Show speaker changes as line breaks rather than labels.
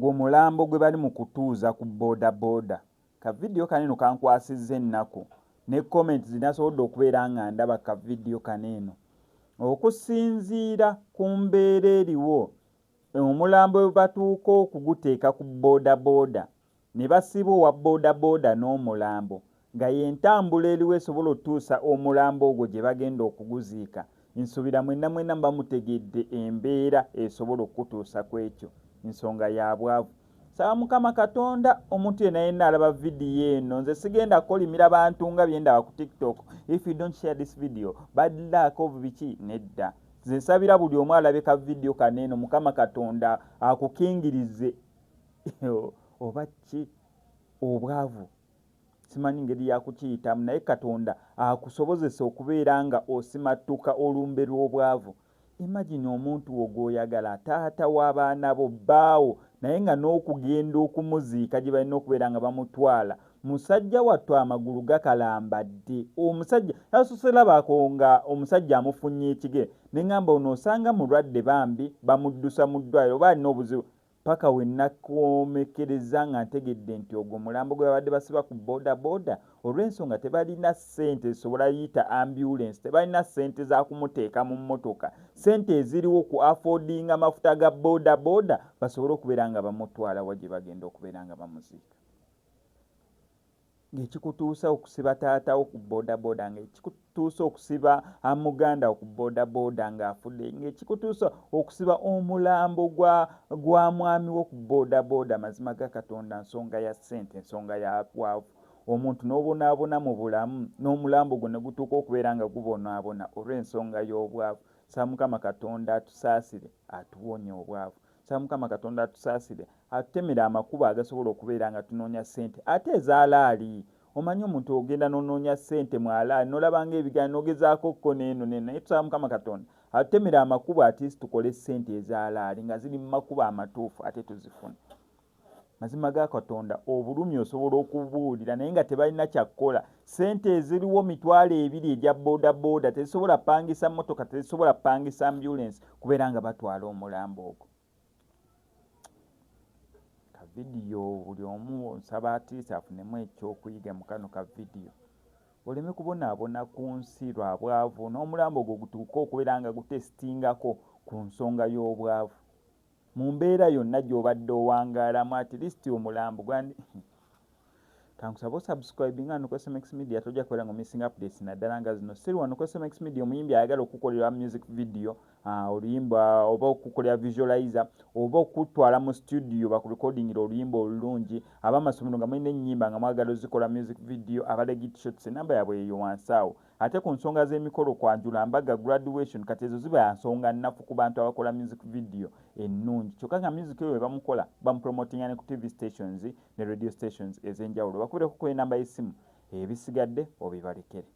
ogwo mulambo gwe bali mu kutuuza ku bodaboda. Ka video kaneno kankwasizza ennaku ne comment zinasobodde okubeera nga ndaba ka video kaneno. Okusinziira ku mbeera eriwo, omulambo we batuuka okuguteeka ku bodaboda ne basiba owa bodaboda n'omulambo nga y'entambula eriwo esobola otuusa omulambo ogwo gye bagenda okuguziika. Nsuubira mwenna bamutegedde embeera esobola okutuusa ku ekyo, ensonga ya bwavu. Saba Mukama Katonda omuntu yenna alaba vidiyo eno, nze sigenda kolimira bantu nga byendaba ku TikTok. If you don't share this video, bad luck of biki nedda. Nze nsabira buli omu alabe ka vidiyo kaneno, Mukama Katonda akukingirize oba ki obwavu. Simanyi ngeri yakukiyitamu naye Katonda akusobozesa okubeera nga osimattuka olumbe lw'obwavu. Imagine omuntu ogw'oyagala, taata w'abaana bo, bbaawo, naye nga n'okugenda okumuziika gye balina okubeera nga bamutwala. Musajja wattu amagulu gakalambadde. Omusajja nasoserabako nga omusajja amufunye ekige ne ngamba ono osanga mulwadde bambi bamuddusa mu ddwaliro oba alina obuzibu. Paka we nakoomekereza nga ntegedde nti ogwo mulambo gwe babadde basiba ku bodaboda olw'ensonga tebalina ssente zisobola yita ambulance, tebalina ssente za kumuteeka mu mmotoka, ssente eziriwo ku affordinga amafuta ga bodaboda basobole okubeera nga bamutwala wa gye bagenda okubeera nga bamuziika. Ng'ekikutuusa okusiba taatawo ku bodaboda, ng'ekikutuusa okusiba muganda ku bodaboda ng'afudde, ng'ekikutuusa okusiba omulambo gwa mwami wo ku bodaboda, mazima ga Katonda nsonga ya ssente, nsonga ya bwavu. Omuntu n'obonaabona mu bulamu n'omulambo gwo ne gutuuka okubeera nga gubonaabona olw'ensonga y'obwavu. Saba Mukama Katonda atusaasire atuwonye obwavu. Saba Mukama Katonda atusaasire atutemera amakubo agasobola okubeera nga tunoonya ssente ate ezaalaali. Omanyi omuntu ogenda n'onoonya ssente mu alaali n'olabanga ebigaana n'ogezaako kko n'eno naye tusaba Mukama Katonda atutemera amakubo ate tukole ssente ezaalaali nga ziri mu makubo amatuufu ate tuzifune. Mazima ga Katonda obulumi osobola okubuulira naye nga tebalina kyakkola. Ssente eziriwo mitwalo ebiri egya bodaboda tezisobola pangisa mmotoka, tezisobola pangisa ambulance kubeera nga batwala omulambo ogwo. Ka vidiyo buli omu nsaba atiisa afunemu ekyokuyiga mu kano ka vidiyo. Oleme kubonaabona ku nsi lwa bwavu n'omulambo ogwo gutuuka okubeera nga gutesitingako ku nsonga y'obwavu. Mu mbeera yonna gy'obadde owangaalamu at least omulambo gwandi kankusaba osubscribe nga no SMX Media tojja kubeera nga missing updates naddala nga zino. Siri wano ku SMX Media omuyimbi ayagala okukolera music video, oluyimba oba okukolera visualizer oba okutwala mu studio bakurecordingira oluyimba olulungi. Abamasomero nga mulina ennyimba nga mwagala ozikola music video, abalegit shots enamba yaabwe eyo wansi awo. Ate ku nsonga z'emikolo kwanjula mbaga graduation kati ezo ziba nsonga nnafu ku bantu abakola music video ennungi. Kyokka nga music eyo bamukola bamupromotinga ne ku TV stations ne radio stations ez'enjawulo. Bakubeereko ku enamba y'essimu ebisigadde obibalekere.